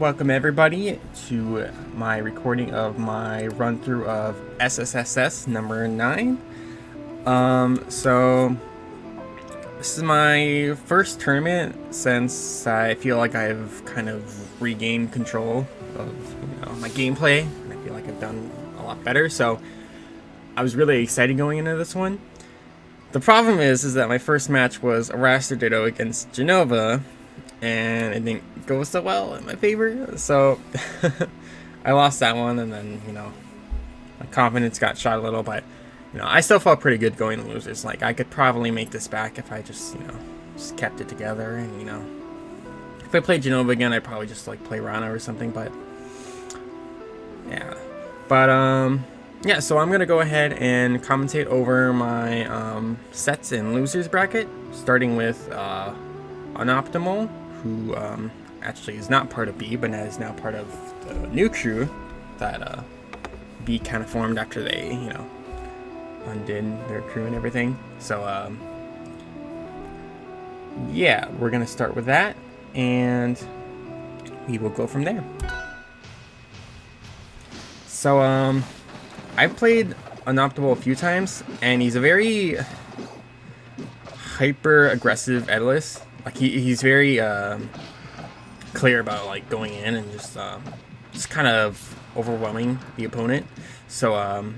Welcome everybody to my recording of my run through of SSSS number 9. So this is my first tournament since I feel like I've kind of regained control of my gameplay, and I feel like I've done a lot better. So I was really excited going into this one. The problem is that my first match was Aether Ditto against Genova, and it didn't go so well in my favor, so I lost that one, and then, my confidence got shot a little, but, I still felt pretty good going to losers. Like, I could probably make this back if I just, just kept it together, and, if I played Genova again, I'd probably just, play Rana or something, but, yeah. But, yeah, so I'm going to go ahead and commentate over my sets in losers bracket, starting with Unoptimal, who actually is not part of B, but is now part of the new crew that B kind of formed after they, undid their crew and everything. So, yeah, we're going to start with that, and we will go from there. So, I've played Unoptimal a few times, and he's a very hyper-aggressive Aether. Like, he's very clear about going in and just kind of overwhelming the opponent. So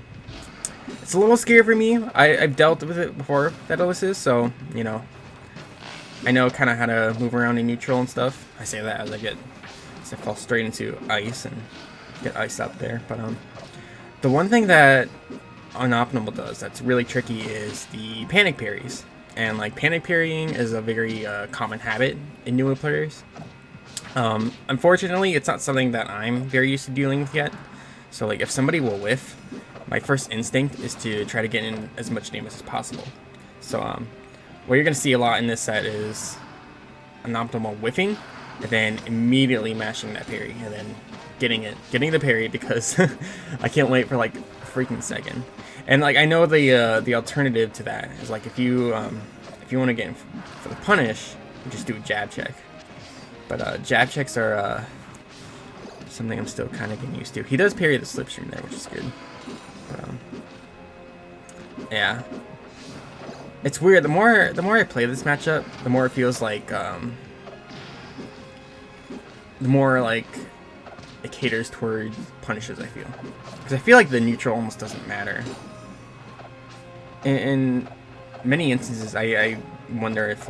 it's a little scary for me. I've dealt with it before, Aether, so I know kind of how to move around in neutral and stuff. I say that as I fall straight into ice and get iced up there. But the one thing that Unoptimal does that's really tricky is the panic parries. And panic parrying is a very common habit in newer players. Unfortunately, it's not something that I'm very used to dealing with yet. So if somebody will whiff, my first instinct is to try to get in as much damage as possible. So what you're going to see a lot in this set is Unoptimal whiffing, and then immediately mashing that parry, and then getting the parry, because I can't wait for a freaking second. And I know the alternative to that is if you want to get in for the punish, you just do a jab check. But jab checks are something I'm still kind of getting used to. He does parry the slipstream there, which is good. But, yeah, it's weird. The more I play this matchup, the more it feels like the more it caters toward punishes, I feel. Because I feel like the neutral almost doesn't matter. In many instances, I wonder if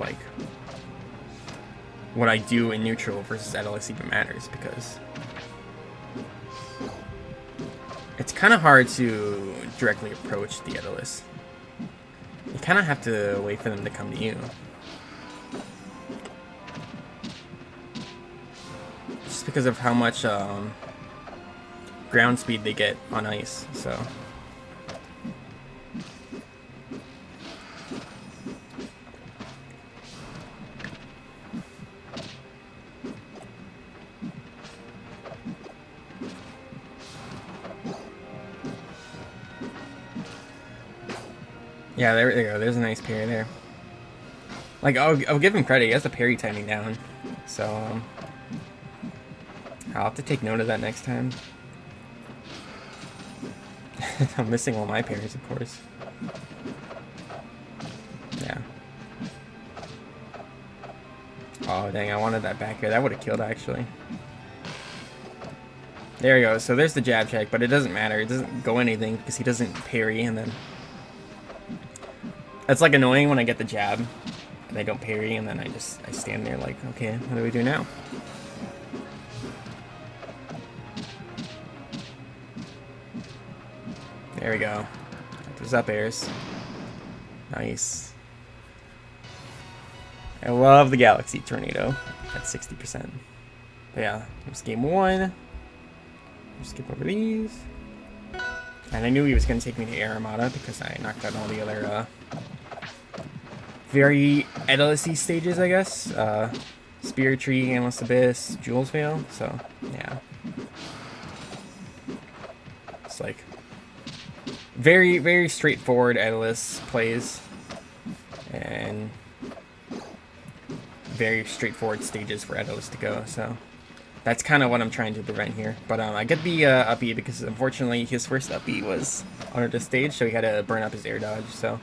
what I do in neutral versus Aether even matters, because it's kind of hard to directly approach the Aether. You kind of have to wait for them to come to you. Just because of how much ground speed they get on ice, so. Yeah, there you go. There's a nice parry there. I'll give him credit. He has the parry timing down. So, I'll have to take note of that next time. I'm missing all my parries, of course. Yeah. Oh, dang. I wanted that back here. That would have killed, actually. There you go. So, there's the jab check, but it doesn't matter. It doesn't go anything because he doesn't parry, and then it's annoying when I get the jab and they don't parry, and then I stand there okay, what do we do now? There we go. What's up, airs? Nice. I love the Galaxy Tornado at 60%. But yeah, there's game 1. Just skip over these. And I knew he was going to take me to Air Armada because I knocked out all the other very Aether-y stages, I guess. Spear Tree, Endless Abyss, Jules Veil. So, yeah. It's very, very straightforward Aether plays. And very straightforward stages for Aether to go. So, That's kind of what I'm trying to prevent here. But I get the up B because unfortunately his first up B was under the stage, so he had to burn up his air dodge. So,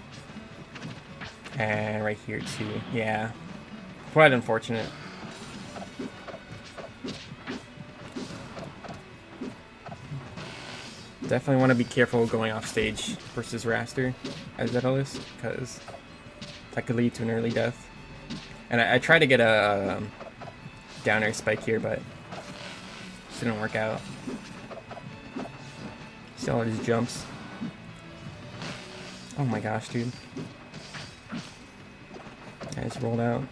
and right here too, yeah, quite unfortunate. Definitely want to be careful going off stage versus Raster as Daedalus, because that could lead to an early death. And I tried to get a down air spike here, but it didn't work out. Still all these jumps. Oh my gosh, dude. I just rolled out.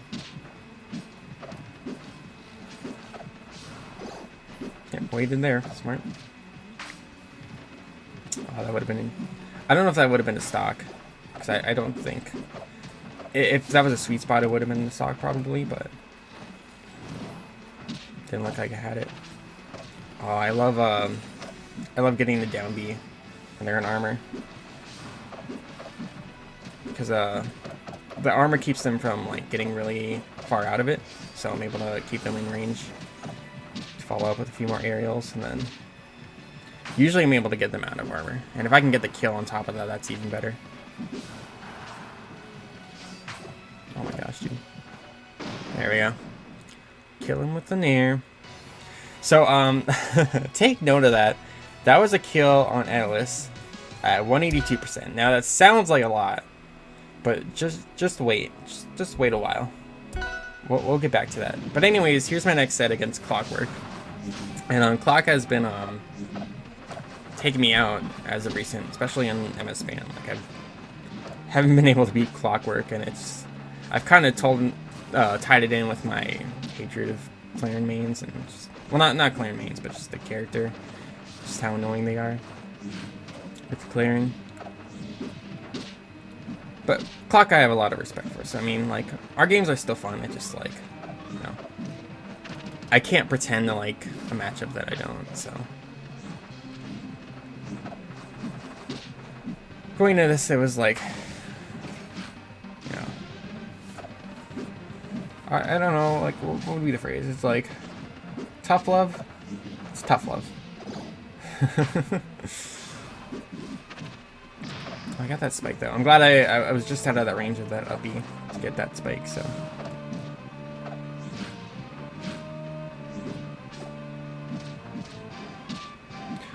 Yep, waited there. Smart. Oh, that would have been... I don't know if that would have been a stock. Because I don't think... If that was a sweet spot, it would have been the stock probably, but... Didn't look like I had it. Oh, I love getting the down B when they're in armor. Because the armor keeps them from like getting really far out of it. So I'm able to keep them in range. Follow up with a few more aerials, and then... Usually I'm able to get them out of armor. And if I can get the kill on top of that, that's even better. Oh my gosh, dude. There we go. Kill him with the nair. So, take note of that. That was a kill on Atlas at 182%. Now that sounds like a lot, but just wait. Just wait a while. We'll get back to that. But anyways, here's my next set against Clockwork. And Clock has been taking me out as of recent, especially in MS Span. Like I haven't been able to beat Clockwork, and I've kind of tied it in with my hatred of Clarion mains, and just, well, not Clarion mains, but just the character, just how annoying they are with Clarion. But Clock I have a lot of respect for, so I mean, like, our games are still fun. I just, like, you know, I can't pretend to like a matchup that I don't, so. Going into this, it was like, you know, I don't know, like, what would be the phrase? It's like, tough love? It's tough love. I got that spike, though. I'm glad I was just out of that range of that up B to get that spike, so.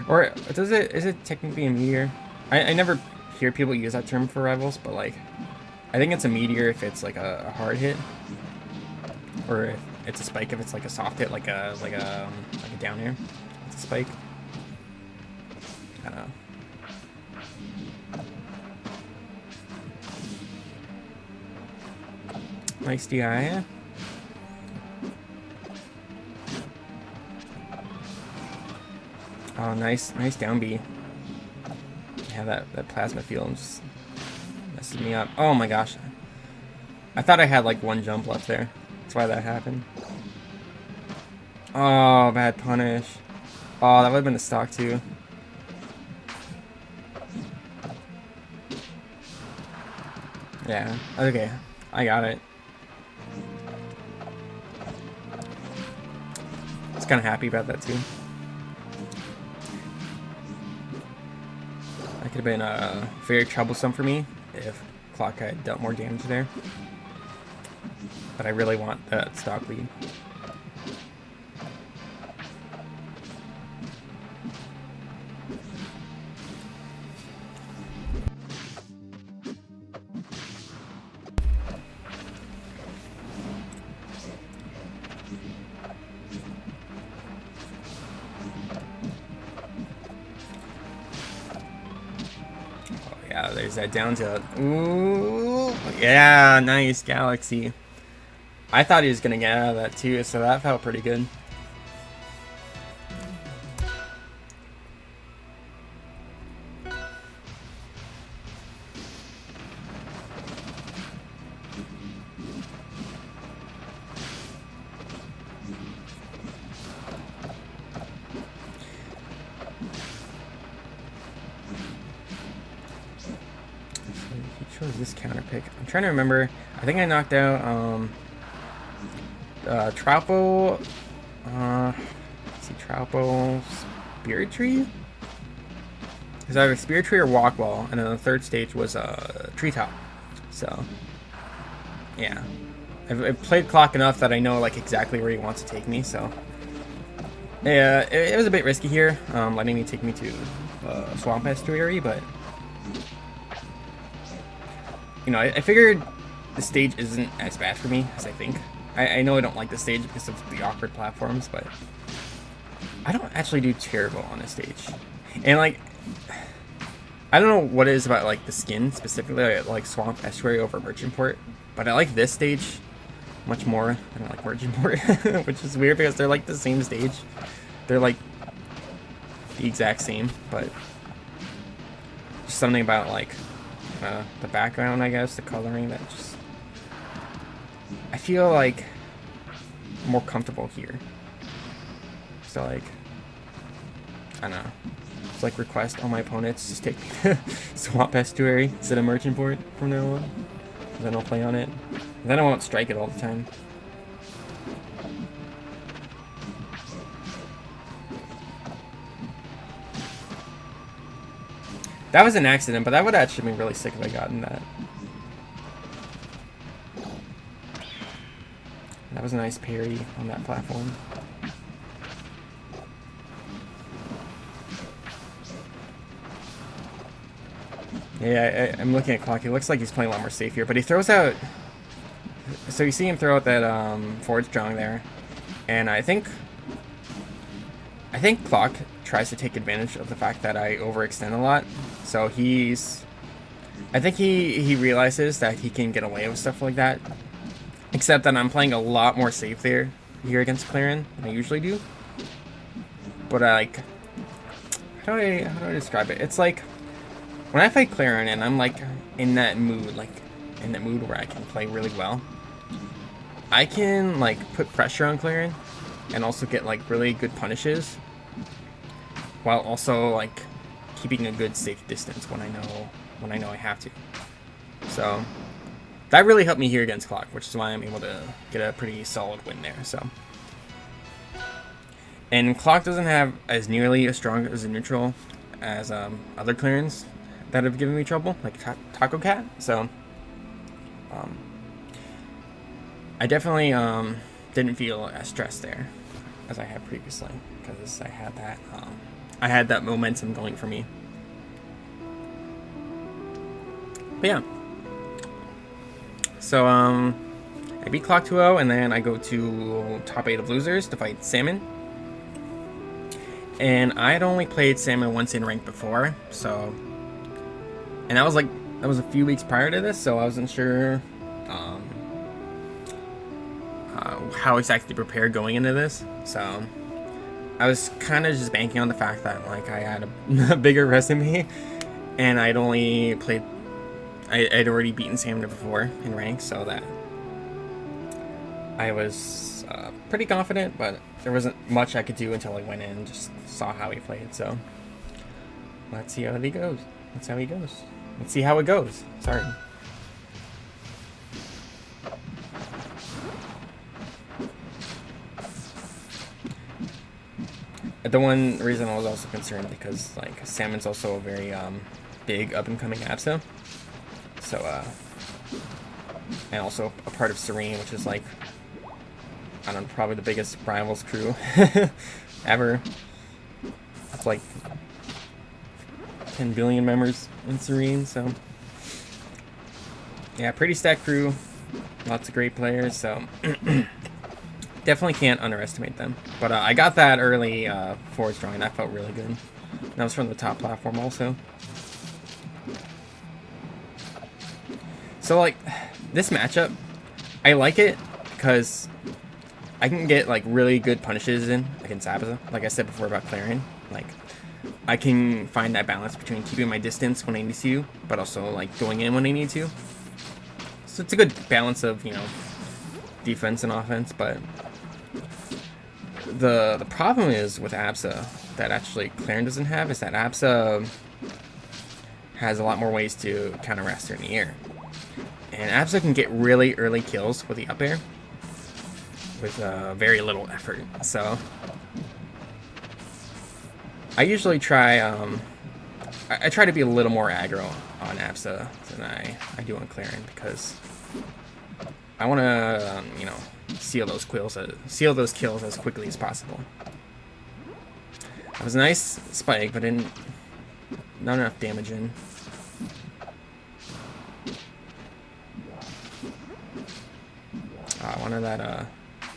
Or, is it technically a meteor? I never hear people use that term for rivals, but like, I think it's a meteor if it's like a hard hit, or if it's a spike if it's like a soft hit, like a down air. It's a spike. I don't know. Nice DI. Oh, nice down B. Yeah, that plasma field just messes me up. Oh my gosh. I thought I had like one jump left there. That's why that happened. Oh, bad punish. Oh, that would have been a stock too. Yeah, okay. I got it. I was kind of happy about that too. That could have been very troublesome for me if Clock had dealt more damage there. But I really want that stock lead. Yeah, there's that down tilt. Ooh, yeah, nice Galaxy. I thought he was gonna get out of that too, so that felt pretty good. This counter pick. I'm trying to remember. I think I knocked out Traupo. Tropical Spirit Tree? It's either Spirit Tree or Walk Wall, and then the third stage was a Treetop. So, yeah. I've played Clock enough that I know like exactly where he wants to take me, so... Yeah, it was a bit risky here, letting me take me to Swamp Estuary, but... You know, I figured the stage isn't as bad for me as I think. I know I don't like the stage because of the awkward platforms, but... I don't actually do terrible on this stage. And like... I don't know what it is about like the skin specifically. I like Swamp Estuary over Merchant Port, but I like this stage much more than I like Merchant Port, which is weird because they're like the same stage. They're like the exact same, but just something about like the background, I guess, the coloring that just I feel like more comfortable here. So like I don't know. It's like request all my opponents just take me to Swamp Estuary instead of Merchant Port from now on. Then I'll play on it. And then I won't strike it all the time. That was an accident, but that would actually be really sick if I gotten that. That was a nice parry on that platform. Yeah, I'm looking at Clock. It looks like he's playing a lot more safe here, but he throws out... So you see him throw out that forward strong there, and I think Clock tries to take advantage of the fact that I overextend a lot. So I think he realizes that he can get away with stuff like that, except that I'm playing a lot more safe here against Clarin than I usually do. But like, how do I describe it? It's like when I play Clarin and I'm like in that mood, where I can play really well, I can like put pressure on Clarin and also get like really good punishes, while also like keeping a good safe distance when I know I have to. So that really helped me here against Clock, which is why I'm able to get a pretty solid win there. So, and Clock doesn't have as nearly as strong as a neutral as other Clarins that have given me trouble, like Taco Cat. So I definitely didn't feel as stressed there as I had previously, because I had that momentum going for me. But yeah, so I beat Clock 2-0, and then I go to top 8 of losers to fight Salmon. And I had only played Salmon once in rank before, so, and that was a few weeks prior to this, so I wasn't sure how exactly prepared going into this. So I was kind of just banking on the fact that like I had a bigger resume, and I'd already beaten Salmon before in rank, so that I was pretty confident, but there wasn't much I could do until I went in and just saw how he played. So let's see how he goes. Let's see how it goes. Sorry. The one reason I was also concerned because like Salmon's also a very big up and coming ABSA. So and also a part of Serene, which is like, I don't know, probably the biggest rivals crew ever. It's like 10 billion members in Serene, so yeah, pretty stacked crew, lots of great players, so definitely can't underestimate them. But I got that early forward drawing, that felt really good. That was from the top platform also. So like, this matchup, I like it because I can get like really good punishes in against ABSA. Like I said before about Clarin, like I can find that balance between keeping my distance when I need to, but also like going in when I need to. So it's a good balance of, you know, defense and offense. But the problem is with ABSA that actually Clarin doesn't have is that ABSA has a lot more ways to counter Raster in the air. And ABSA can get really early kills with the up air with very little effort. So I usually try, I try to be a little more aggro on Absa than I do on Clarin, because I want to, you know, seal those kills as quickly as possible. That was a nice spike, but not enough damage in. I wanted that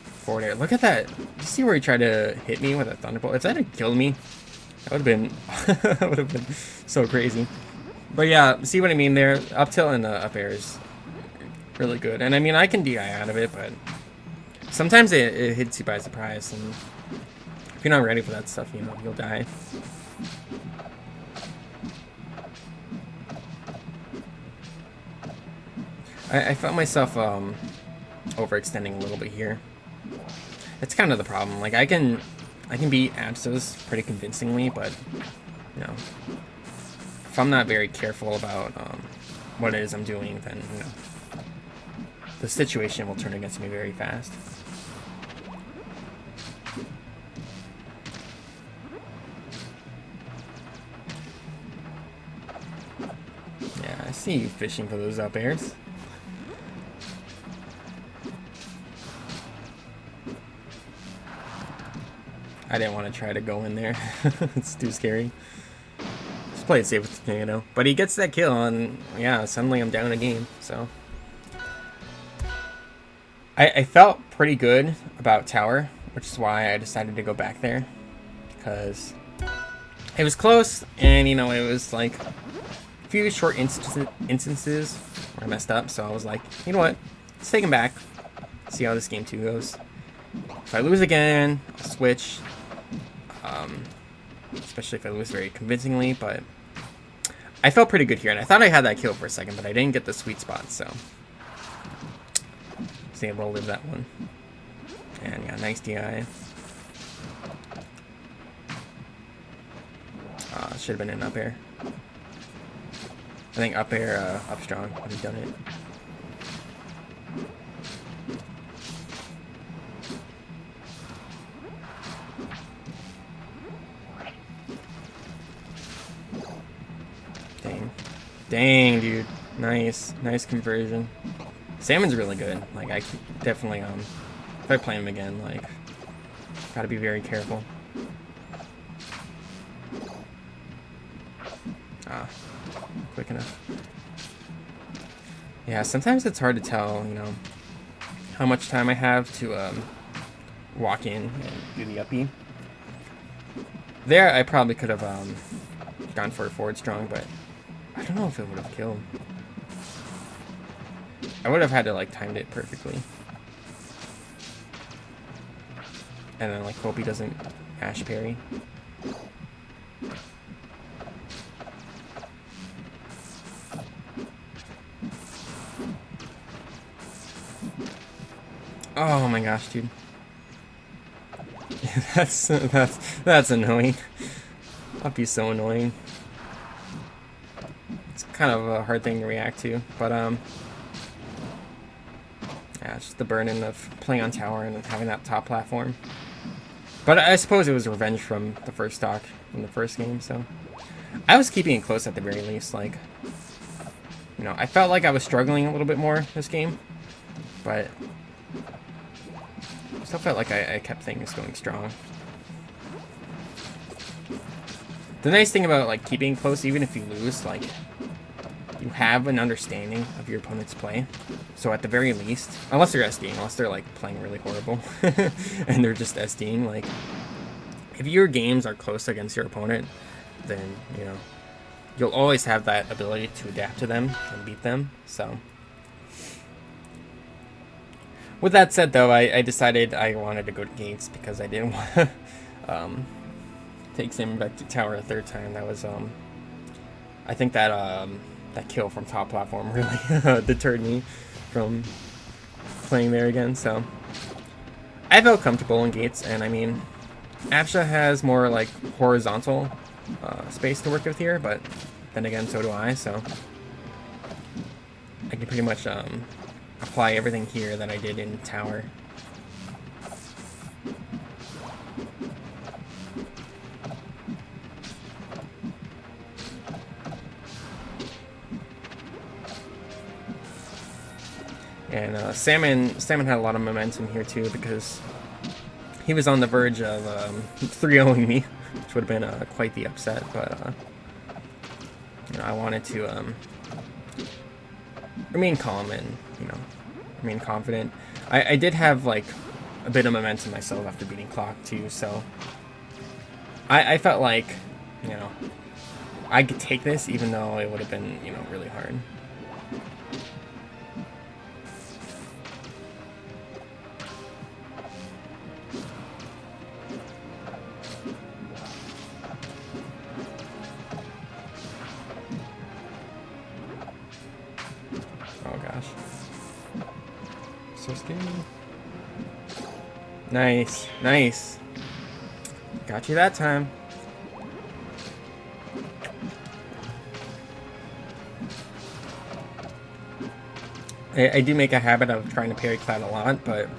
forward air. Look at that! You see where he tried to hit me with a thunderbolt? If that had killed me, that would have been that would have been so crazy. But yeah, see what I mean there? Up tilt and up air is really good. And I mean, I can DI out of it, but sometimes it hits you by surprise, and if you're not ready for that stuff, you know, you'll die. I felt myself overextending a little bit here. It's kind of the problem. Like, I can beat Absas pretty convincingly, but you know, if I'm not very careful about what it is I'm doing, then you know, the situation will turn against me very fast. Yeah, I see you fishing for those up airs. I didn't want to try to go in there. It's too scary. Just play it safe with the tornado. But he gets that kill, and yeah, suddenly I'm down a game. So I felt pretty good about tower, which is why I decided to go back there, because it was close, and you know, it was like a few short instances where I messed up. So I was like, you know what? Let's take him back. See how this game 2 goes. If I lose again, I'll switch. Especially if I lose very convincingly, but I felt pretty good here, and I thought I had that kill for a second, but I didn't get the sweet spot, so I was able to live that one. And yeah, nice DI. Should have been an up air. I think up air, up strong would have done it. Dang, dude. Nice conversion. Salmon's really good. Like, I definitely, if I play him again, like, gotta be very careful. Quick enough. Yeah, sometimes it's hard to tell, you know, how much time I have to, walk in and do the uppie. There, I probably could have, gone for a forward strong, but I don't know if it would have killed. I would have had to like timed it perfectly. And then like hope he doesn't Ash parry. Oh my gosh, dude. that's annoying. That'd be so annoying. It's kind of a hard thing to react to, but yeah, it's just the burden of playing on tower and having that top platform. But I suppose it was revenge from the first stock from the first game, so I was keeping it close at the very least. Like, you know, I felt like I was struggling a little bit more this game, but I still felt like I kept things going strong. The nice thing about like keeping close, even if you lose, like you have an understanding of your opponent's play. So at the very least, unless they're SDing, unless they're like playing really horrible and they're just SDing, like if your games are close against your opponent, then you know you'll always have that ability to adapt to them and beat them. So with that said, though, I decided I wanted to go to Gates because I didn't want to take Salmon back to tower a third time. That was I think that that kill from top platform really deterred me from playing there again. So I felt comfortable in Gates, and I mean, Absha has more like horizontal space to work with here, but then again, so do I. So I can pretty much apply everything here that I did in tower. And Salmon had a lot of momentum here too because he was on the verge of 3-0ing me, which would have been quite the upset. But you know, I wanted to remain calm and, you know, remain confident. I did have like a bit of momentum myself after beating Clock too, so I felt like, you know, I could take this even though it would have been, you know, really hard. Oh gosh. So scary. Nice, nice. Got you that time. I do make a habit of trying to parry Cloud a lot, but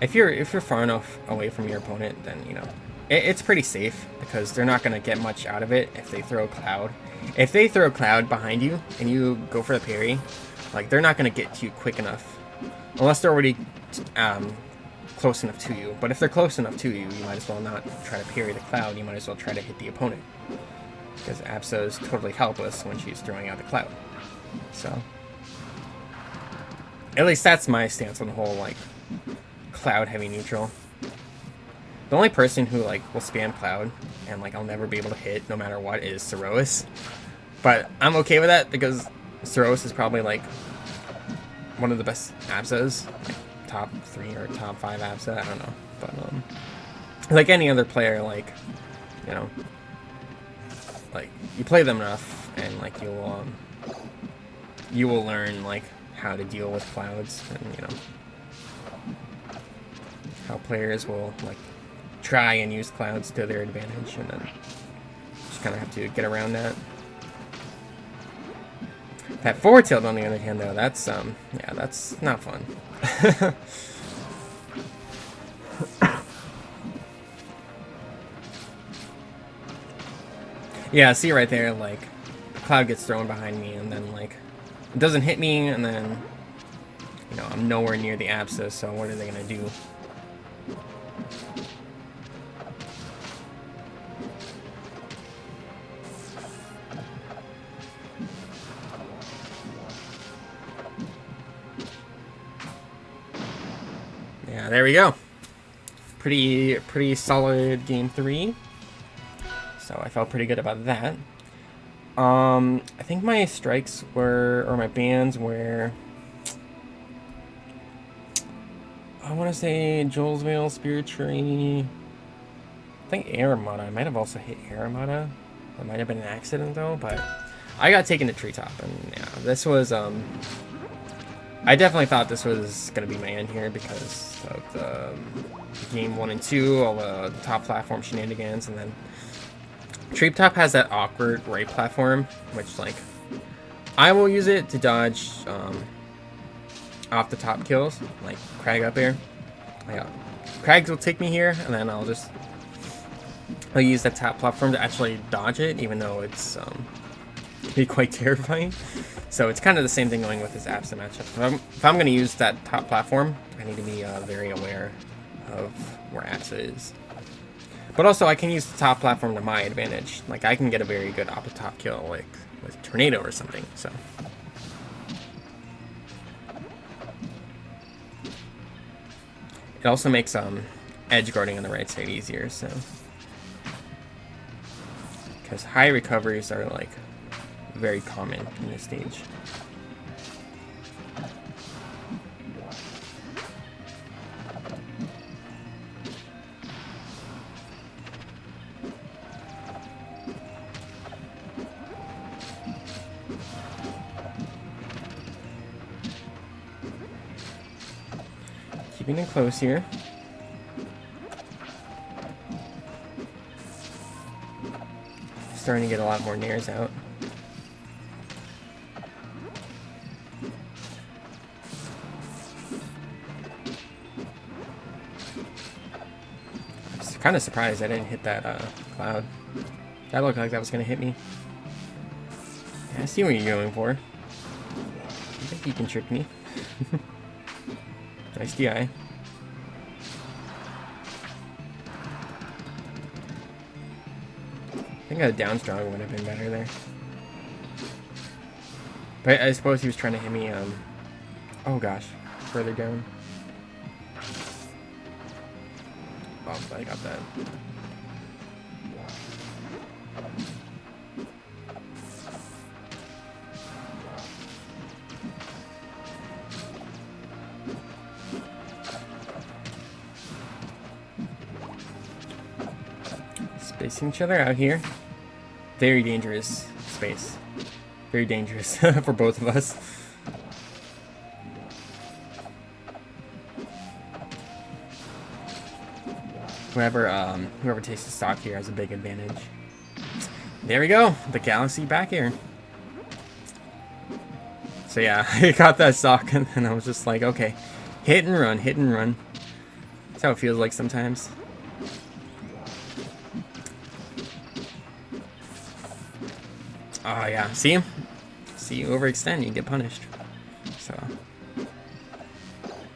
if you're far enough away from your opponent, then, you know, it's pretty safe because they're not gonna get much out of it if they throw Cloud. If they throw Cloud behind you and you go for the parry, like, they're not gonna get to you quick enough, unless they're already close enough to you. But if they're close enough to you, you might as well not try to parry the Cloud. You might as well try to hit the opponent, because Absa is totally helpless when she's throwing out the Cloud. So, at least that's my stance on the whole, like, Cloud heavy neutral. The only person who, like, will spam Cloud and, like, I'll never be able to hit no matter what is Cerois. But I'm okay with that because Cerois is probably, like, one of the best Absas, like top 3 or top 5 Absa, I don't know. But like any other player, like, you know, like, you play them enough and, like, you will learn, like, how to deal with Clouds, and, you know, how players will, like, try and use Clouds to their advantage, and then just kind of have to get around that. That forward tilt, on the other hand, though, that's, yeah, that's not fun. Yeah, see right there, like, Cloud gets thrown behind me, and then, like, it doesn't hit me, and then, you know, I'm nowhere near the Abscess, so what are they gonna do? Yeah, there we go. Pretty solid game 3. So I felt pretty good about that. I think my strikes were, or my bans were, I want to say Joel's Veil, Spirit Tree. I think Air Armada. I might have also hit Air Armada. That might have been an accident though, but I got taken to Treetop, and yeah, this was I definitely thought this was gonna be my end here because of the game 1 and 2, all the top platform shenanigans, and then Treetop has that awkward right platform, which, like, I will use it to dodge off the top kills, like Crag up air. Crags will take me here, and then I'll use that top platform to actually dodge it, even though it's be quite terrifying. So it's kind of the same thing going with this Absa matchup. If I'm going to use that top platform, I need to be very aware of where Absa is. But also, I can use the top platform to my advantage. Like, I can get a very good off the top kill, like with Tornado or something. So it also makes edge guarding on the right side easier. So because high recoveries are, like, very common in this stage. Keeping it close here. Starting to get a lot more nairs out. I'm kind of surprised I didn't hit that Cloud. That looked like that was going to hit me. Yeah, I see what you're going for. think he can trick me. Nice DI. I think a down strong would have been better there. But I suppose he was trying to hit me, oh gosh, further down. Oh, I got that. Spacing each other out here. Very dangerous space. Very dangerous for both of us. Whoever takes the stock here has a big advantage. There we go, the Galaxy back here. So yeah, I got that stock and then I was just like, okay, hit and run, hit and run. That's how it feels like sometimes. Oh yeah, see? See, you overextend, you get punished. So,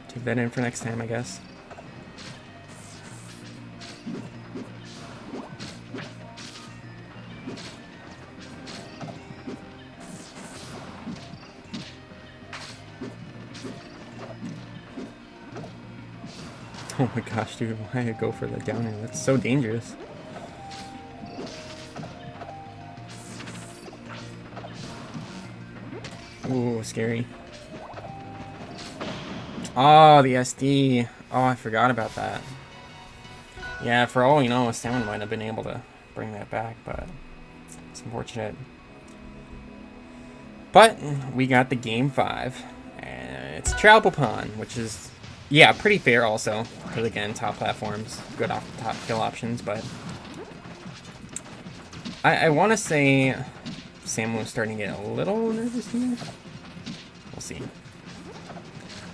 take that in for next time, I guess. Oh my gosh, dude, why did I go for the downer? That's so dangerous. Ooh, scary. Oh, the SD. Oh, I forgot about that. Yeah, for all you know, Salmon might have been able to bring that back, but it's unfortunate. But we got the game 5, and it's Tralpopon, which is, yeah, pretty fair also, because again, top platforms, good off the top kill options, but I want to say Sam was starting to get a little nervous here. We'll see.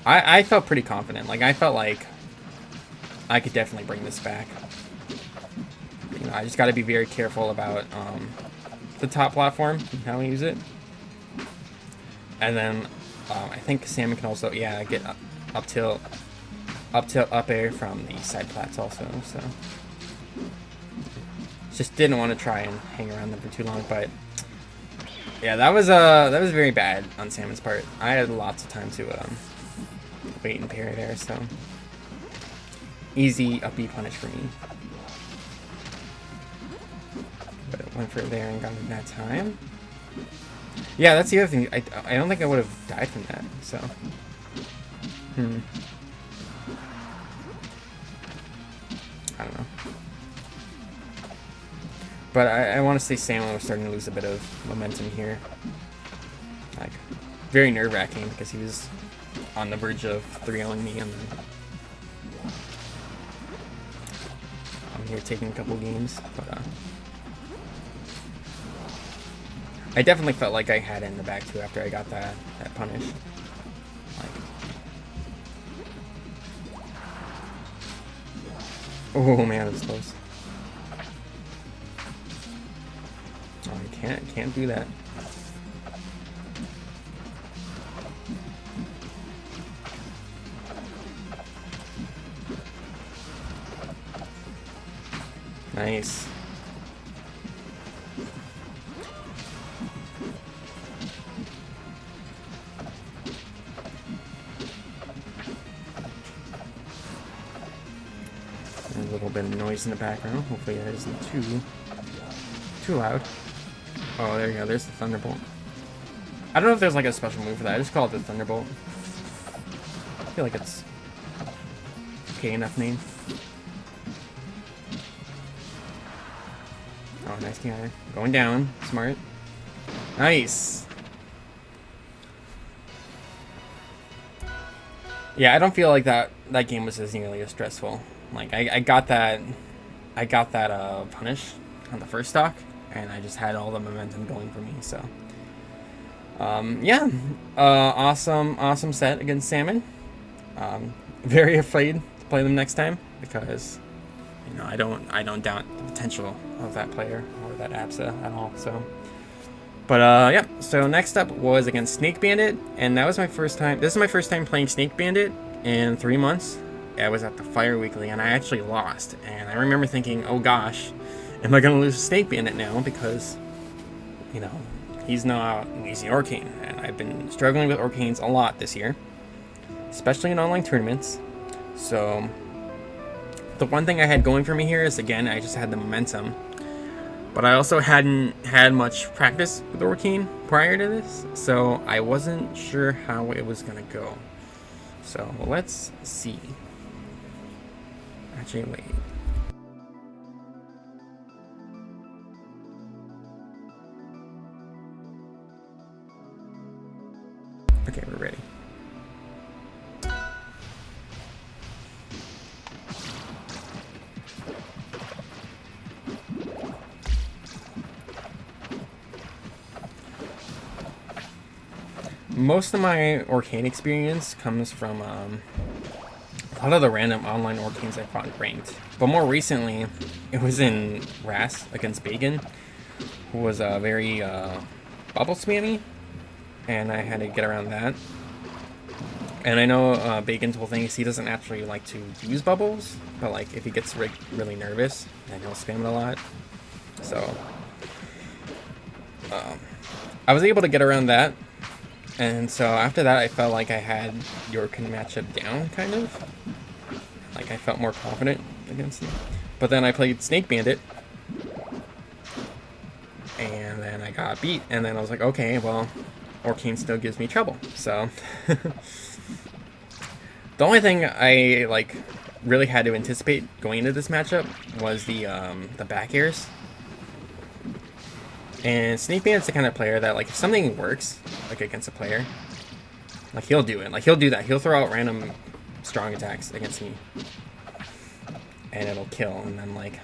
I felt pretty confident. Like, I felt like I could definitely bring this back. You know, I just got to be very careful about the top platform and how we use it. And then I think Salmon can also, yeah, get up air from the side plats also. So just didn't want to try and hang around them for too long, but yeah, that was very bad on Salmon's part. I had lots of time to wait and parry there, so easy up B punish for me. But it went for it there and got it that time. Yeah, that's the other thing. I don't think I would have died from that, so. I don't know. But I want to say Salmon was starting to lose a bit of momentum here. Like, very nerve-wracking because he was on the verge of 3-0ing me, and then I'm here taking a couple games. But I definitely felt like I had it in the back too after I got that punish. Like, oh man, that was close. Oh, I can't do that. Nice. A little bit of noise in the background. Hopefully that isn't too loud. Oh, there you go. There's the Thunderbolt. I don't know if there's like a special move for that. I just call it the Thunderbolt. I feel like it's okay enough name. Oh, nice guy. Going down. Smart. Nice. Yeah, I don't feel like that game was as nearly as stressful. Like I got that punish on the first stock, and I just had all the momentum going for me. So yeah, awesome set against Salmon. Very afraid to play them next time because, you know, I don't doubt the potential of that player or that APSA at all. So But yeah, so next up was against Snake Bandit, and that was my first time. This is my first time playing Snake Bandit in 3 months. I was at the Fire Weekly, and I actually lost. And I remember thinking, oh gosh, am I gonna lose to Snake Bandit now? Because, you know, he's not an easy Arcane, and I've been struggling with Arcanes a lot this year, especially in online tournaments. So the one thing I had going for me here is, again, I just had the momentum. But I also hadn't had much practice with Arcane prior to this, so I wasn't sure how it was gonna go. So let's see. Actually, wait. Okay, we're ready. Most of my Arcane experience comes from a lot of the random online Arcanes I fought in ranked. But more recently, it was in Ras against Bacon, who was very bubble spammy, and I had to get around that. And I know Bacon's whole thing is he doesn't actually like to use bubbles, but like if he gets really nervous, then he'll spam it a lot. So I was able to get around that. And so after that, I felt like I had Yorkin matchup down, kind of. Like I felt more confident against him. But then I played Snake Bandit, and then I got beat. And then I was like, okay, well, Arcane still gives me trouble. So the only thing I like really had to anticipate going into this matchup was the back airs. And Snake Bandit's the kind of player that, like, if something works, like, against a player, like, he'll do it. Like, he'll do that. He'll throw out random strong attacks against me. And it'll kill. And then, like,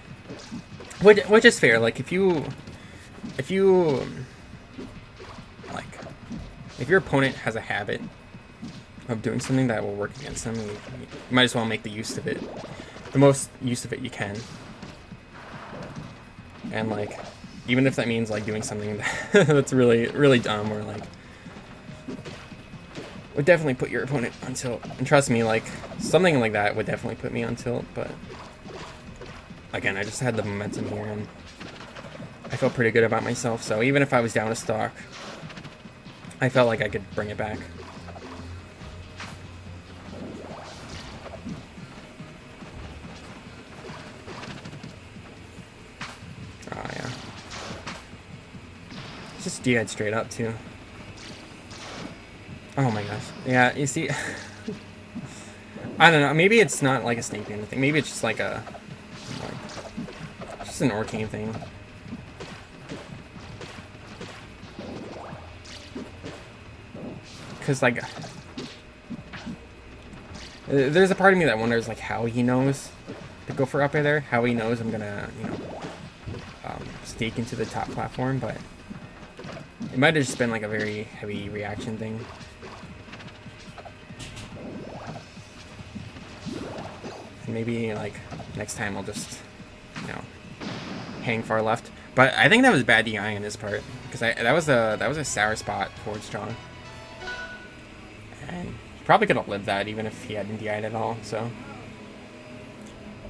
which is fair. Like, if your opponent has a habit of doing something that will work against them, you might as well make the most use of it you can. And, like, even if that means like doing something that's really dumb, or like would definitely put your opponent on tilt. And trust me, like something like that would definitely put me on tilt. But again, I just had the momentum here, and I felt pretty good about myself. So even if I was down a stock, I felt like I could bring it back. Oh yeah. Just DI'd straight up too. Oh my gosh. Yeah, you see, I don't know. Maybe it's not like a Snake Bandit thing. Maybe it's just like just an Arcane thing. Cause like, there's a part of me that wonders like how he knows to go for up air there. How he knows I'm gonna, you know, stake into the top platform, but. It might have just been like a very heavy reaction thing. And maybe like next time I'll just, you know, hang far left. But I think that was bad DI on his part, because that was a sour spot forward strong. And he probably could have lived that even if he hadn't DI'd at all. So,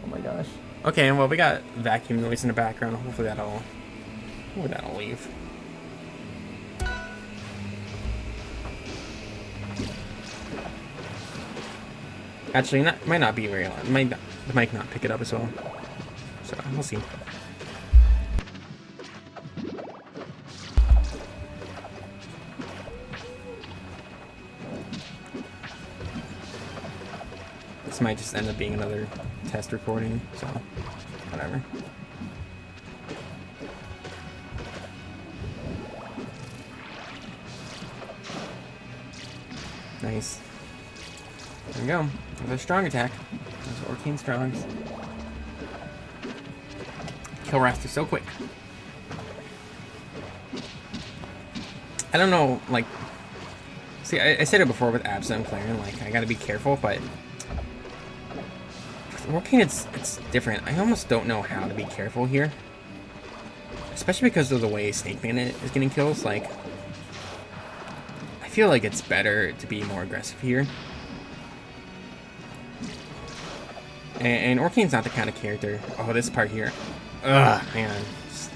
oh my gosh. Okay, well we got vacuum noise in the background. Hopefully that'll leave. Actually, might not be very loud. The mic not pick it up as well. So, we'll see. This might just end up being another test recording, so whatever. Nice. There we go. There's a strong attack. Those Arcane Strongs. Kill Raster so quick. I don't know, like... See, I said it before with Absa and Clarion, like, I gotta be careful, but... With Arcane, it's different. I almost don't know how to be careful here. Especially because of the way Snake Bandit is getting kills, like, I feel like it's better to be more aggressive here. And Orcane's not the kind of character. Oh, this part here. Ugh, man. Just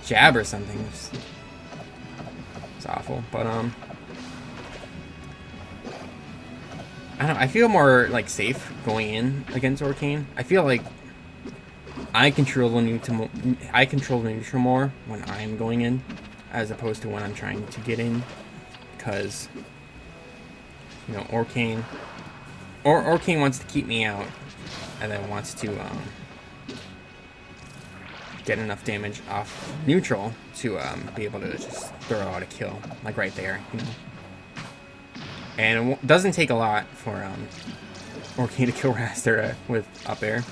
jab or something. It's awful. But, I don't know. I feel more, like, safe going in against Orcane. I feel like I control the neutral more when I'm going in, as opposed to when I'm trying to get in. Because, you know, Orcane wants to keep me out, and then wants to get enough damage off neutral to be able to just throw out a kill, like right there, you know. And it doesn't take a lot for Orcane to kill Raster with up air.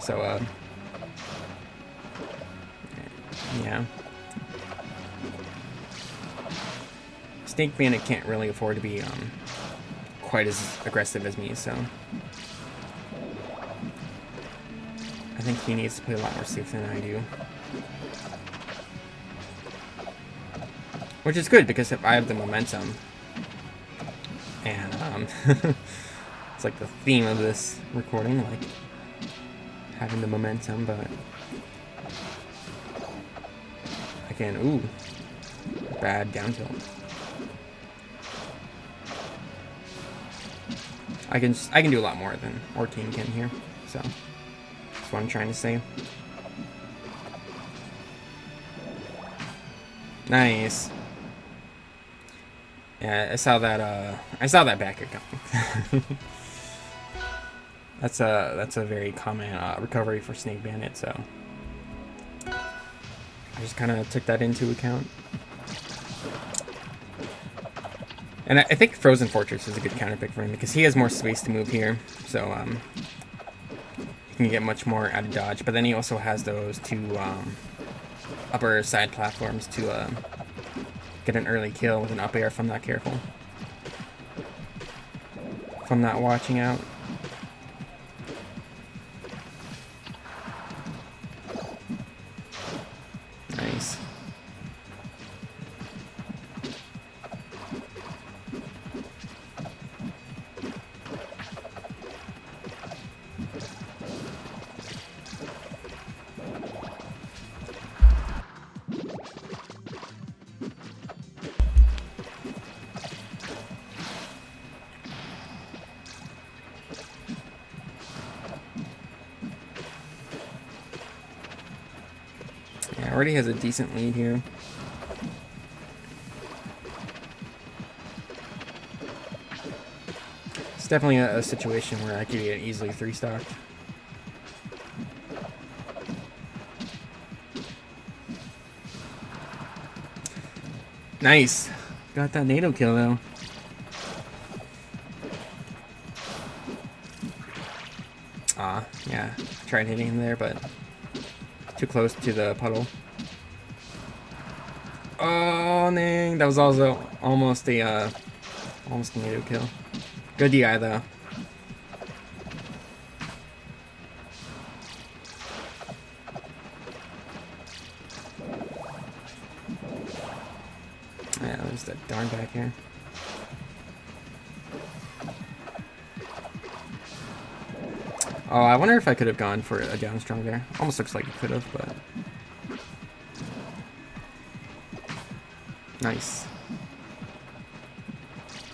So, yeah. Snake Bandit can't really afford to be quite as aggressive as me, so I think he needs to play a lot more safe than I do. Which is good, because if I have the momentum, and it's like the theme of this recording, like having the momentum, but again, ooh, bad down tilt. I can do a lot more than Orcane can here, so that's what I'm trying to say. Nice. Yeah, I saw that back coming. That's a very common recovery for Snake Bandit, so I just kind of took that into account. And I think Frozen Fortress is a good counter pick for him, because he has more space to move here, so he can get much more out of dodge. But then he also has those two upper side platforms to get an early kill with an up air if I'm not careful. If I'm not watching out. Nice. Already has a decent lead here. It's definitely a situation where I could get easily 3-stocked. Nice. Got that NATO kill though. Yeah. Tried hitting him there, but too close to the puddle. Oh, dang. That was also almost a NATO kill. Good DI, though. Yeah, there's that darn back here. Oh, I wonder if I could have gone for a down strong there. Almost looks like it could have, but... Nice.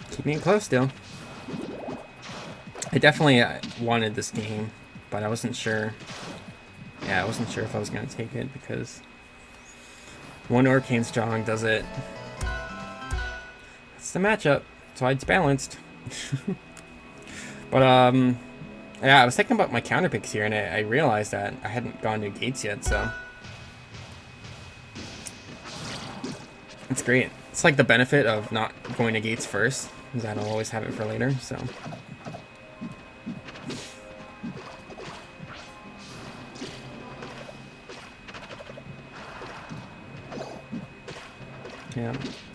Keeping it close still. I definitely wanted this game, but I wasn't sure. Yeah, I wasn't sure if I was going to take it, because one Orcane strong does it. That's the matchup. That's why it's balanced. But, yeah, I was thinking about my counter picks here, and I realized that I hadn't gone to gates yet, so... It's great. It's like the benefit of not going to gates first, is that I'll always have it for later, so...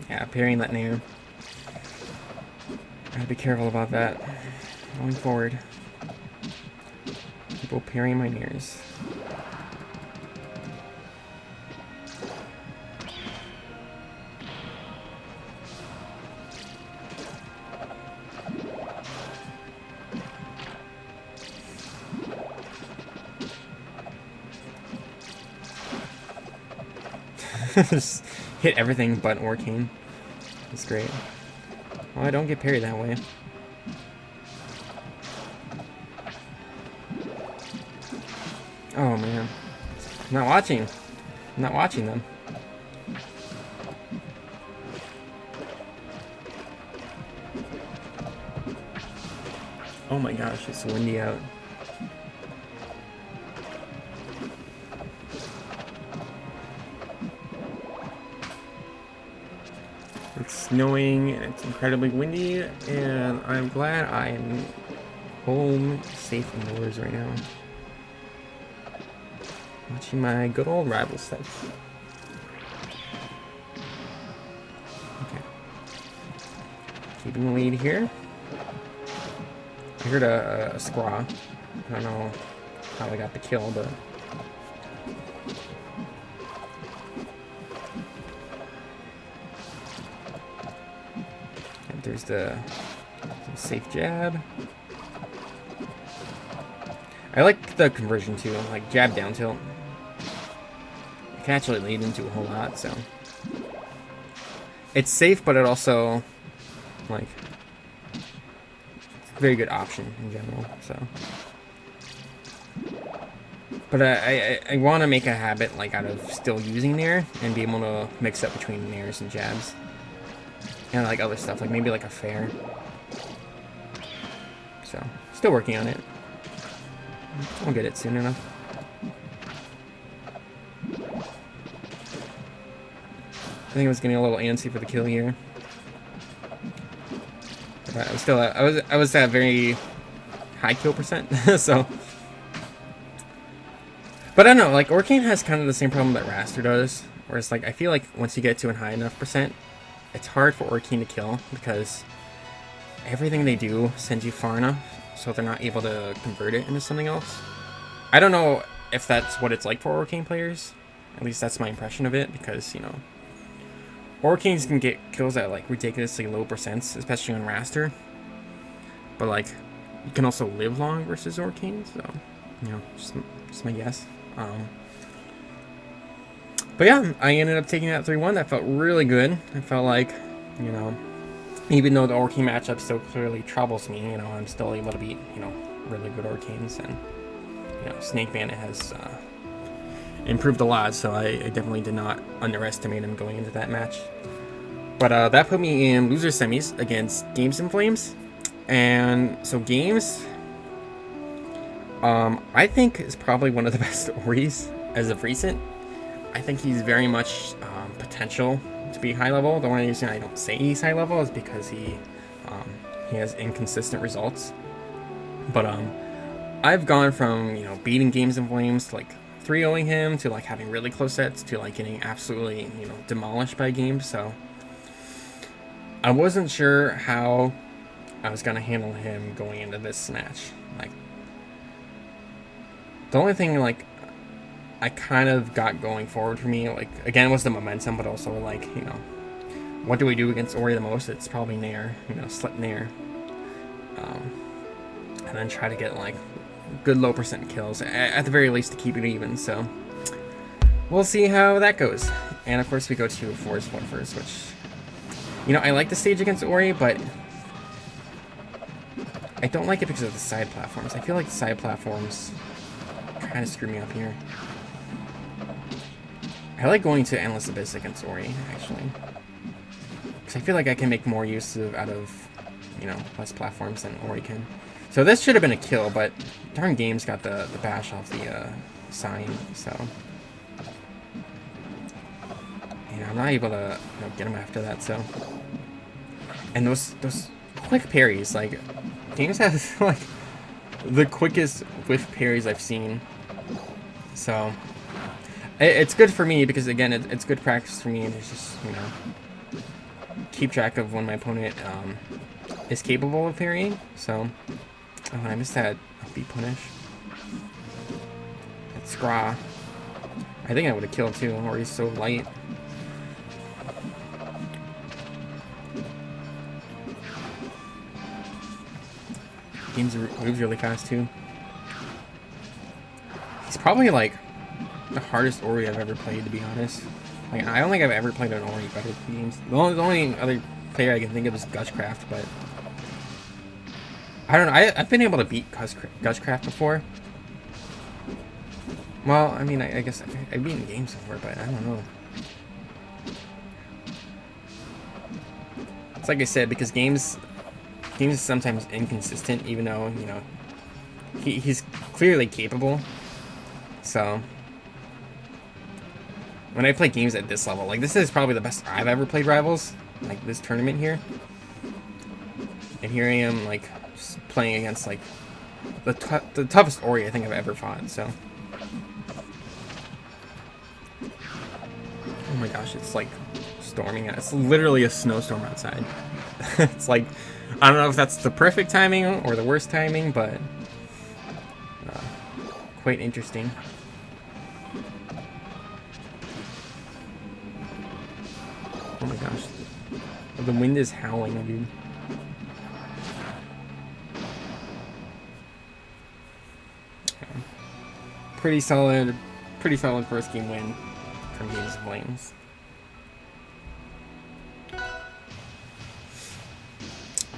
Yeah, parrying that nair. Gotta be careful about that going forward. People parrying my nairs. Just hit everything but Orcane. That's great. Well, I don't get parried that way. Oh man. I'm not watching. I'm not watching them. Oh my gosh, it's windy out. It's snowing and it's incredibly windy, and I'm glad I am home safe indoors right now. Watching my good old rival sets. Okay. Keeping the lead here. I heard a squaw. I don't know how I got the kill, but... And there's the safe jab. I like the conversion too, like jab down tilt. It can actually lead into a whole lot, so... It's safe, but it also, like... very good option in general, so. But I want to make a habit like out of still using Nair and be able to mix up between Nairs and jabs and like other stuff, like maybe like a fair. So still working on it. I'll get it soon enough. I think I was getting a little antsy for the kill here. But I was still at, I was at a very high kill percent, so. But I don't know, like Orcane has kind of the same problem that Raster does, where it's like I feel like once you get to a high enough percent, it's hard for Orcane to kill because everything they do sends you far enough so they're not able to convert it into something else. I don't know if that's what it's like for Orcane players. At least that's my impression of it, because, you know, Orcanes can get kills at like ridiculously low percents, especially on Raster. But like, you can also live long versus Orcanes, so, you know, just my guess. But yeah, I ended up taking that 3-1. That felt really good. I felt like, you know, even though the Orcane matchup still clearly troubles me, you know, I'm still able to beat, you know, really good Orcanes, and, you know, Snake Bandit has improved a lot, so I definitely did not underestimate him going into that match. But that put me in loser semis against Games and Flames. And so Games, I think is probably one of the best Oris as of recent. I think he's very much potential to be high level. The only reason I don't say he's high level is because he has inconsistent results. But I've gone from, you know, beating Games and Flames to like 3-0ing him to like having really close sets to like getting absolutely, you know, demolished by Games. So I wasn't sure how I was gonna handle him going into this match. Like, the only thing like I kind of got going forward for me, like, again, was the momentum, but also like, you know, what do we do against Ori the most? It's probably Nair, you know, slip Nair, and then try to get like good low percent kills at the very least to keep it even. So we'll see how that goes. And of course we go to Forest One first, which, you know, I like the stage against Ori, but I don't like it because of the side platforms. I feel like the side platforms kind of screw me up here. I like going to Endless Abyss against Ori, actually, because I feel like I can make more use out of, you know, less platforms than Ori can. So this should have been a kill, but darn Games got the bash off the sign, so yeah, I'm not able to, you know, get him after that. So, and those quick parries, like, Games has like the quickest whiff parries I've seen. So it's good for me because, again, it's good practice for me, and it's just, you know, keep track of when my opponent is capable of parrying. So, oh, I missed that upbeat punish. That Scraw. I think I would have killed too, or he's so light. Games moves really fast too. He's probably like the hardest Ori I've ever played, to be honest. Like, I don't think I've ever played an Ori better games. The only other player I can think of is Gushcraft, but I don't know. I've been able to beat Gushcraft before. Well, I mean, I guess I've beaten games before, but I don't know. It's like I said, because games is sometimes inconsistent, even though, you know, he's clearly capable. So when I play games at this level, like, this is probably the best I've ever played Rivals, like this tournament here. And here I am, like, just playing against, like, the toughest Ori I think I've ever fought, so. Oh my gosh, it's like storming. It's literally a snowstorm outside. It's like, I don't know if that's the perfect timing or the worst timing, but quite interesting. Oh my gosh, the wind is howling, dude. Pretty solid first game win from Games of Flames.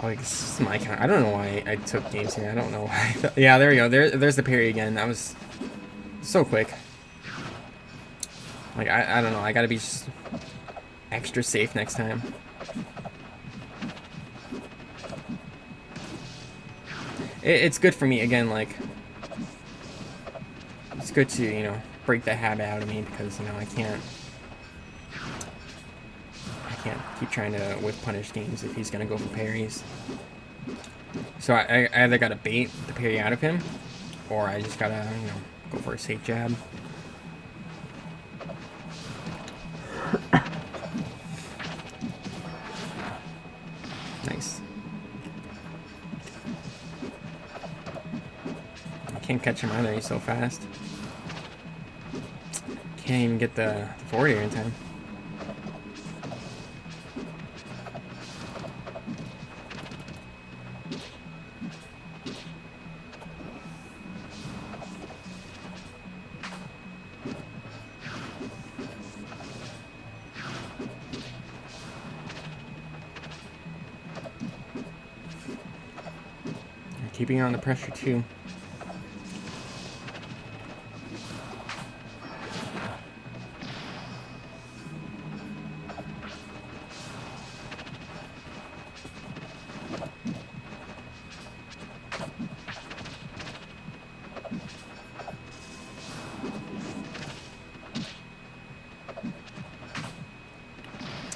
Oh, this is my account. I don't know why I took games here. I don't know why. Yeah, there we go. There's the parry again. That was so quick. Like, I don't know. I gotta be just extra safe next time. It's good for me, again, like, it's good to, you know, break that habit out of me, because, you know, I can't keep trying to whip punish games if he's gonna go for parries. So I either gotta bait the parry out of him, or I just gotta, you know, go for a safe jab. Nice. I can't catch him either, he's so fast. Can't even get the forward air in time. Keeping on the pressure too.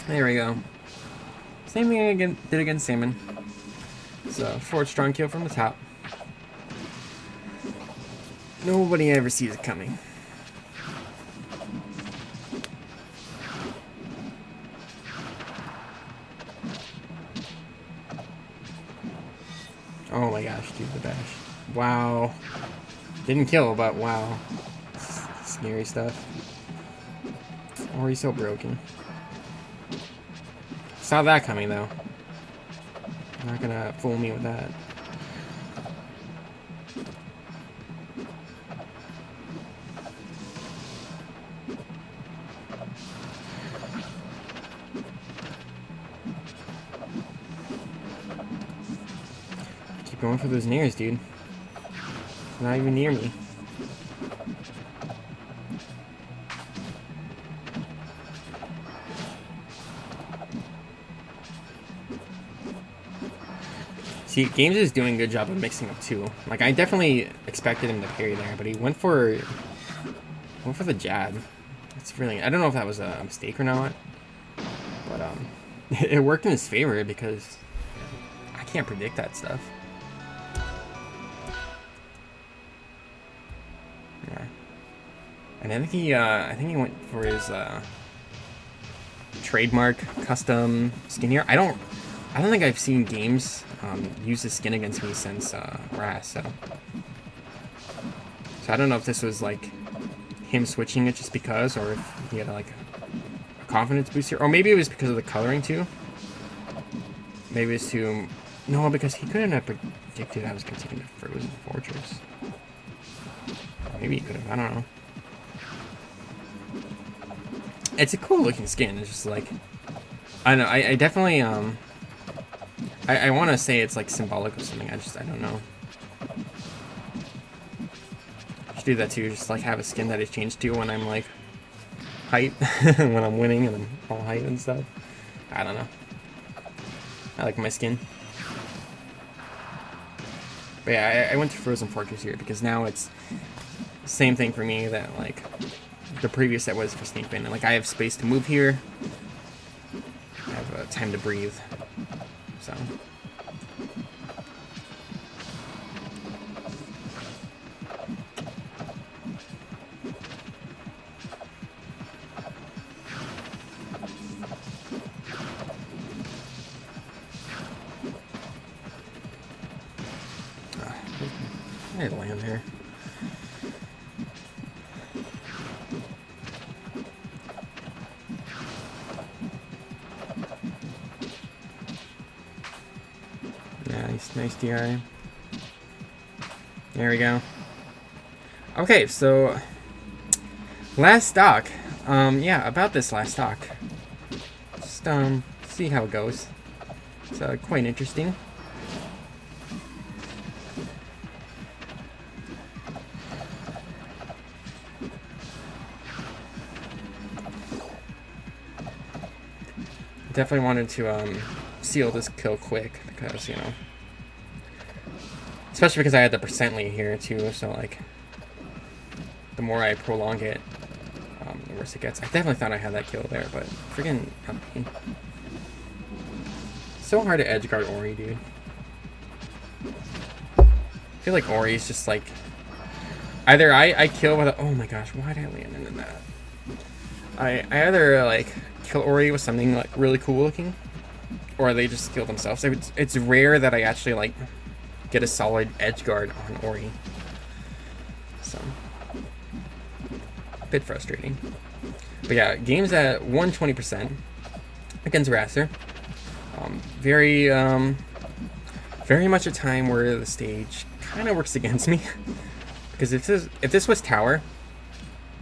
There we go. Same thing I did against Salmon. So, forward strong kill from the top. Nobody ever sees it coming. Oh my gosh, dude, the bash. Wow. Didn't kill, but wow. Scary stuff. Oh, he's so broken. Saw that coming, though. You're not gonna fool me with that. Keep going for those nairs, dude. It's not even near me. See, Games is doing a good job of mixing up too. Like, I definitely expected him to parry there, but he went for the jab. It's really, I don't know if that was a mistake or not, but it worked in his favor because I can't predict that stuff. Yeah, and I think he went for his trademark custom skin here. I don't think I've seen Games use his skin against me since Ras, so I don't know if this was like him switching it just because, or if he had like a confidence boost here, or maybe it was because of the coloring too. Maybe it's too, no, because he couldn't have predicted I was going to take him to Frozen Fortress. Maybe he could have, I don't know. It's a cool looking skin. It's just like, I don't know. I definitely I want to say it's like symbolic of something. I don't know. Just do that too. Just like have a skin that is changed to when I'm like hype, when I'm winning and I'm all hype and stuff. I don't know. I like my skin. But yeah, I went to Frozen Fortress here because now it's the same thing for me that like the previous set was for Snake Bin. And like I have space to move here. I have time to breathe. So. I need to land here. Nice DI. There we go. Okay, so last stock. Yeah, about this last stock. Just see how it goes. It's quite interesting. Definitely wanted to seal this kill quick because, you know, especially because I had the percent lead here too, so like the more I prolong it, the worse it gets. I definitely thought I had that kill there, but friggin' so hard to edgeguard Ori, dude. I feel like Ori's just like either I kill with a, oh my gosh, why did I land into that? I either like kill Ori with something like really cool looking, or they just kill themselves. It's rare that I actually like get a solid edge guard on Ori, so a bit frustrating. But yeah, games at 120% against Raster. Very much a time where the stage kind of works against me because if this was tower,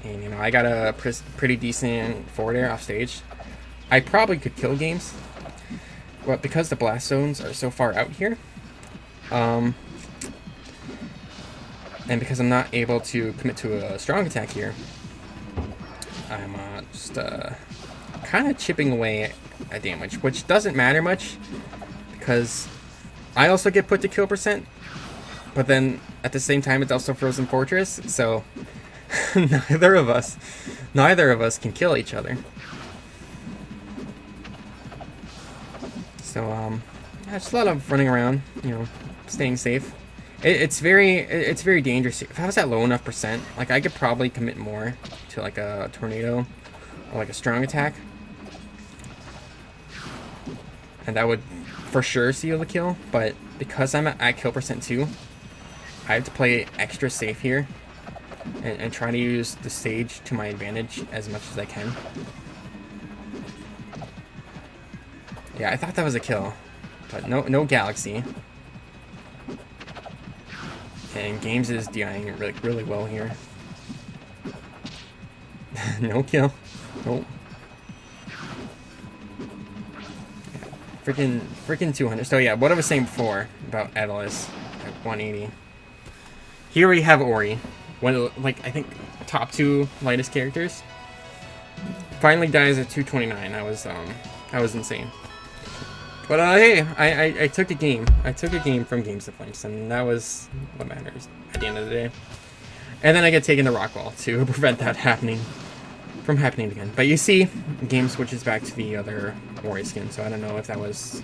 and you know I got a pretty decent forward air off stage, I probably could kill games. But because the blast zones are so far out here, and because I'm not able to commit to a strong attack here, I'm just kind of chipping away at damage, which doesn't matter much because I also get put to kill percent, but then at the same time it's also Frozen Fortress, so neither of us can kill each other. So yeah, just a lot of running around, you know, staying safe. It's very dangerous. If I was at low enough percent, like I could probably commit more to like a tornado or like a strong attack, and that would for sure seal the kill. But because I'm at kill percent 2, I have to play extra safe here and try to use the stage to my advantage as much as I can. Yeah, I thought that was a kill, but no Galaxy. And Games is DIing it really well here. No kill. Nope. Yeah, freaking 200. So yeah, what I was saying before about Aether at 180. Here we have Ori, one of like I think top 2 lightest characters. Finally dies at 229. That was insane. But hey, I took a game. I took a game from Games of Flames, and that was what matters at the end of the day. And then I get taken to Rockwall to prevent that from happening again. But you see, game switches back to the other Ori skin, so I don't know if that was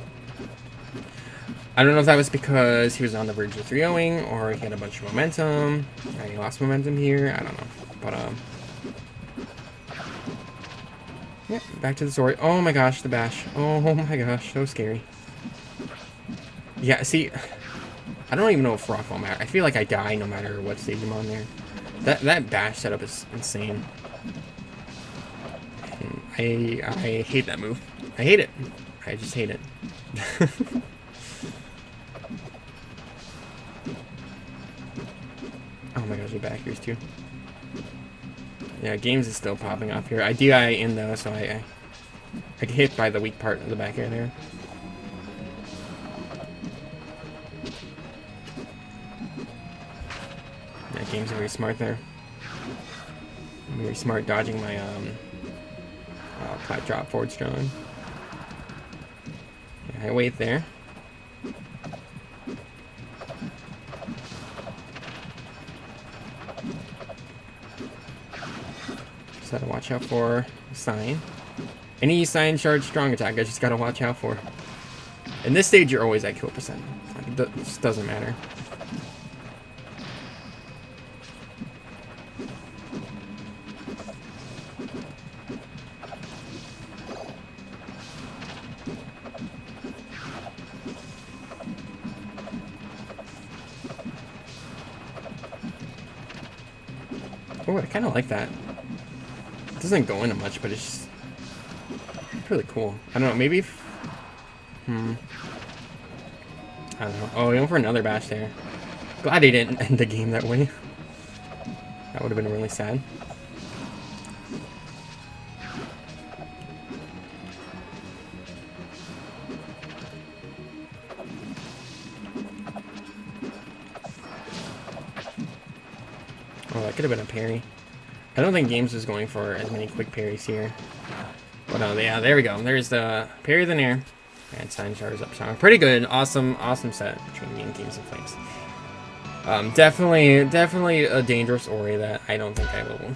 because he was on the verge of 3-0ing, or he had a bunch of momentum, or he lost momentum here. I don't know. But yeah, back to the story. Oh my gosh, the bash. Oh my gosh, so scary. Yeah, see, I don't even know if Rockwall matters. I feel like I die no matter what stage I'm on there. That bash setup is insane. And I hate that move. I hate it. I just hate it. Oh my gosh, he back here's too. Yeah, games is still popping off here. I DI in though, so I get hit by the weak part of the back air there. Yeah, games are very smart there. Very smart dodging my flat drop forward strong. Yeah, I wait there. Just gotta watch out for sign. Any sign charge strong attack, I just gotta watch out for. In this stage, you're always at kill percent. Like, it just doesn't matter. Oh, I kind of like that. It doesn't go into much, but it's really cool. I don't know, maybe if... I don't know. Oh, he went for another bash there. Glad he didn't end the game that way. That would have been really sad. Oh, that could have been a parry. I don't think Games was going for as many quick parries here. But yeah, there we go. There's the parry of the Nair. And sign charge up strong. Pretty good. Awesome set between me and Games and Flames. Definitely a dangerous Ori that I don't think I will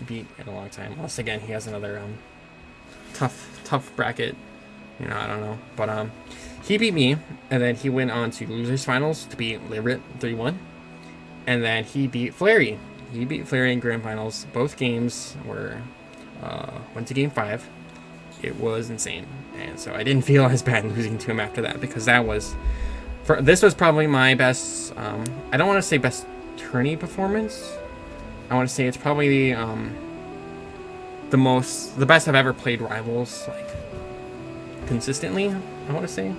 beat in a long time. Unless again he has another tough bracket. You know, I don't know. But he beat me, and then he went on to losers finals to beat Lirit 3-1. And then he beat Flary. He beat Flary in grand finals. Both games were went to game 5. It was insane, and so I didn't feel as bad losing to him after that, because that was this was probably my best. I don't want to say best tourney performance. I want to say it's probably the best I've ever played Rivals, like, consistently. I want to say.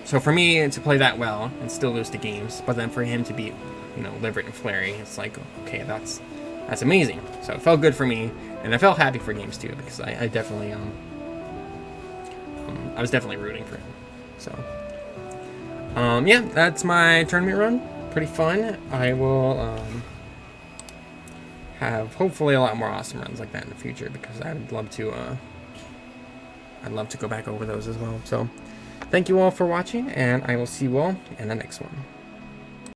So for me to play that well and still lose to games, but then for him to beat, you know, Livet and Flary, it's like, okay, that's amazing. So it felt good for me, and I felt happy for games too, because I definitely I was definitely rooting for him. So yeah, that's my tournament run. Pretty fun. I will have hopefully a lot more awesome runs like that in the future, because I'd love to go back over those as well. So thank you all for watching, and I will see you all in the next one.